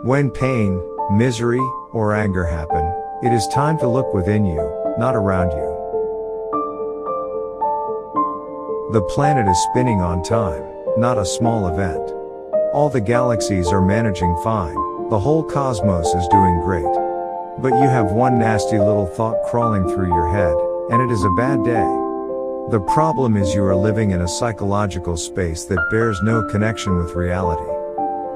When pain, misery, or anger happen, it is time to look within you, not around you. The planet is spinning on time, not a small event. All the galaxies are managing fine, the whole cosmos is doing great. But you have one nasty little thought crawling through your head, and it is a bad day. The problem is you are living in a psychological space that bears no connection with reality.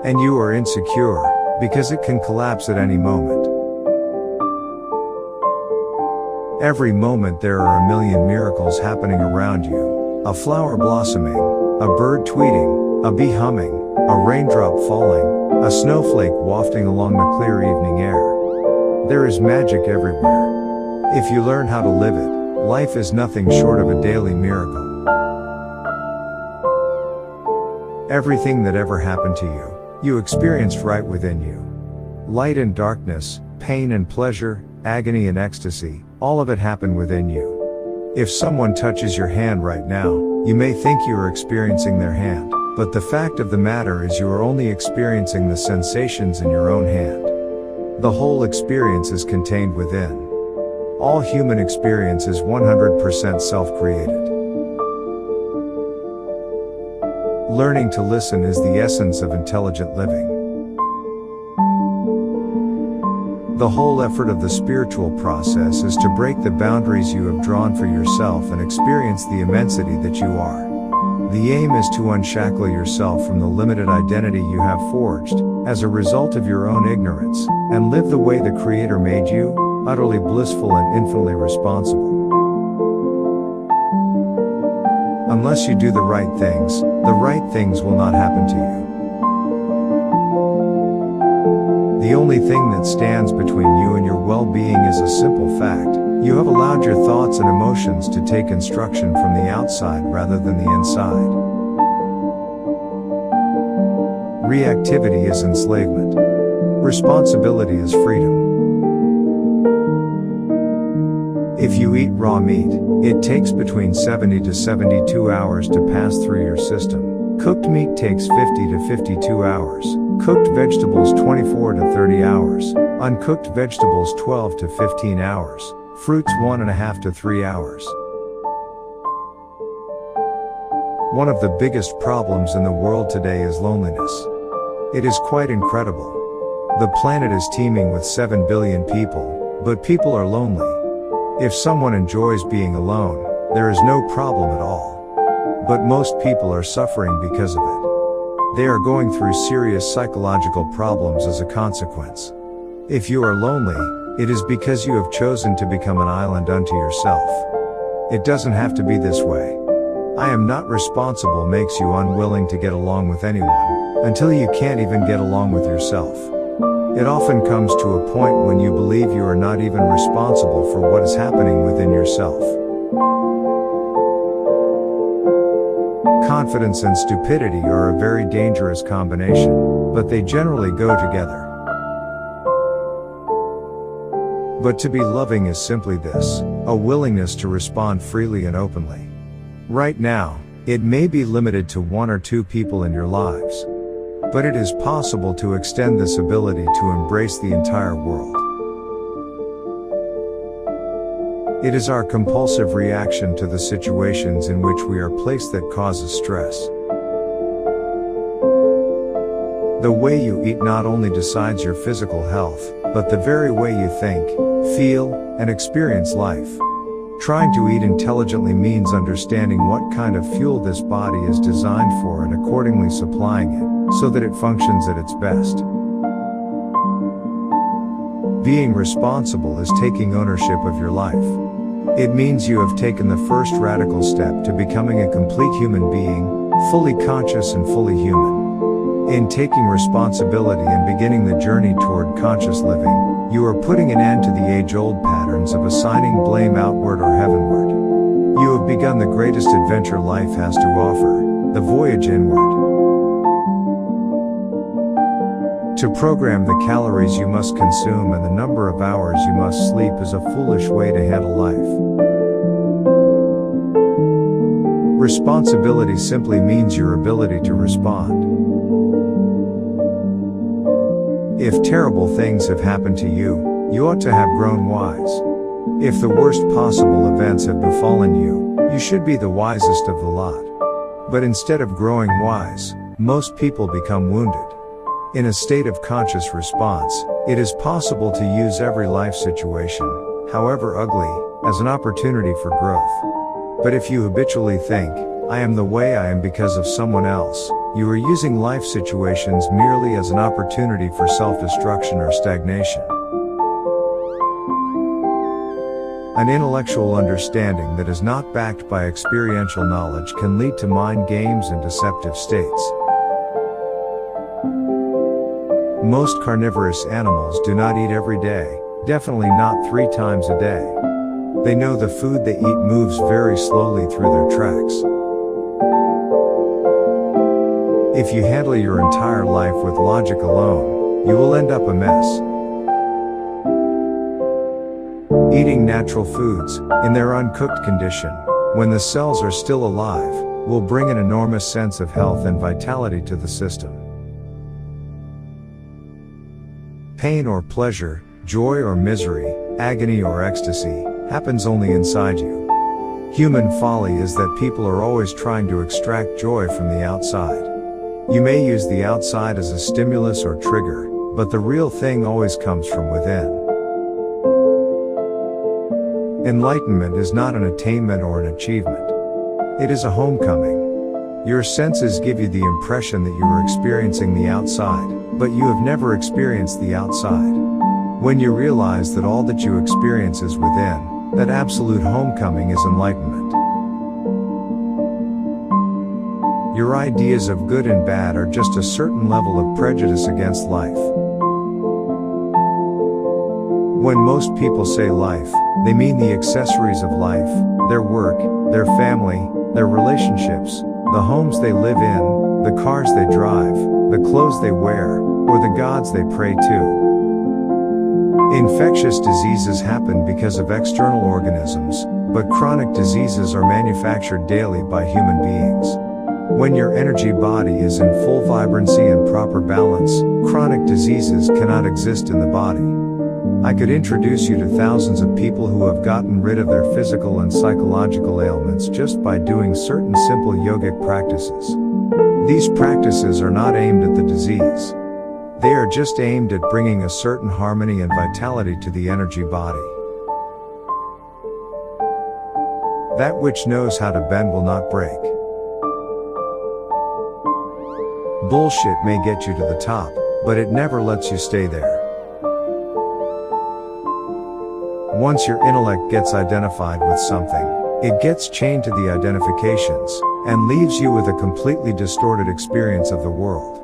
And you are insecure, because it can collapse at any moment. Every moment there are a million miracles happening around you. A flower blossoming, a bird tweeting, a bee humming, a raindrop falling, a snowflake wafting along the clear evening air. There is magic everywhere. If you learn how to live it, life is nothing short of a daily miracle. Everything that ever happened to you, you experienced right within you. Light and darkness, pain and pleasure, agony and ecstasy, all of it happened within you. If someone touches your hand right now, you may think you are experiencing their hand, but the fact of the matter is you are only experiencing the sensations in your own hand. The whole experience is contained within. All human experience is 100% self-created. Learning to listen is the essence of intelligent living. The whole effort of the spiritual process is to break the boundaries you have drawn for yourself and experience the immensity that you are. The aim is to unshackle yourself from the limited identity you have forged, as a result of your own ignorance, and live the way the Creator made you, utterly blissful and infinitely responsible. Unless you do the right things will not happen to you. The only thing that stands between you and your well-being is a simple fact. You have allowed your thoughts and emotions to take instruction from the outside rather than the inside. Reactivity is enslavement. Responsibility is freedom. If you eat raw meat, it takes between 70 to 72 hours to pass through your system. Cooked meat takes 50 to 52 hours. Cooked vegetables 24 to 30 hours. Uncooked vegetables 12 to 15 hours. Fruits 1.5 to 3 hours. One of the biggest problems in the world today is loneliness. It is quite incredible. The planet is teeming with 7 billion people, but people are lonely. If someone enjoys being alone, there is no problem at all. But most people are suffering because of it. They are going through serious psychological problems as a consequence. If you are lonely, it is because you have chosen to become an island unto yourself. It doesn't have to be this way. I am not responsible makes you unwilling to get along with anyone, until you can't even get along with yourself. It often comes to a point when you believe you are not even responsible for what is happening within yourself. Confidence and stupidity are a very dangerous combination, but they generally go together. But to be loving is simply this, a willingness to respond freely and openly. Right now, it may be limited to 1 or 2 people in your lives. But it is possible to extend this ability to embrace the entire world. It is our compulsive reaction to the situations in which we are placed that causes stress. The way you eat not only decides your physical health, but the very way you think, feel, and experience life. Trying to eat intelligently means understanding what kind of fuel this body is designed for and accordingly supplying it, so that it functions at its best. Being responsible is taking ownership of your life. It means you have taken the first radical step to becoming a complete human being, fully conscious and fully human. In taking responsibility and beginning the journey toward conscious living, you are putting an end to the age-old patterns of assigning blame outward or heavenward. You have begun the greatest adventure life has to offer, the voyage inward. To program the calories you must consume and the number of hours you must sleep is a foolish way to handle life. Responsibility simply means your ability to respond. If terrible things have happened to you, you ought to have grown wise. If the worst possible events have befallen you, you should be the wisest of the lot. But instead of growing wise, most people become wounded. In a state of conscious response, it is possible to use every life situation, however ugly, as an opportunity for growth. But if you habitually think, I am the way I am because of someone else, you are using life situations merely as an opportunity for self-destruction or stagnation. An intellectual understanding that is not backed by experiential knowledge can lead to mind games and deceptive states. Most carnivorous animals do not eat every day, definitely not 3 times a day. They know the food they eat moves very slowly through their tracks. If you handle your entire life with logic alone, you will end up a mess. Eating natural foods, in their uncooked condition, when the cells are still alive, will bring an enormous sense of health and vitality to the system. Pain or pleasure, joy or misery, agony or ecstasy, happens only inside you. Human folly is that people are always trying to extract joy from the outside. You may use the outside as a stimulus or trigger, but the real thing always comes from within. Enlightenment is not an attainment or an achievement. It is a homecoming. Your senses give you the impression that you are experiencing the outside, but you have never experienced the outside. When you realize that all that you experience is within, that absolute homecoming is enlightenment. Your ideas of good and bad are just a certain level of prejudice against life. When most people say life, they mean the accessories of life, their work, their family, their relationships, the homes they live in, the cars they drive, the clothes they wear, or the gods they pray to. Infectious diseases happen because of external organisms, but chronic diseases are manufactured daily by human beings. When your energy body is in full vibrancy and proper balance, chronic diseases cannot exist in the body. I could introduce you to thousands of people who have gotten rid of their physical and psychological ailments just by doing certain simple yogic practices. These practices are not aimed at the disease. They are just aimed at bringing a certain harmony and vitality to the energy body. That which knows how to bend will not break. Bullshit may get you to the top, but it never lets you stay there. Once your intellect gets identified with something, it gets chained to the identifications, and leaves you with a completely distorted experience of the world.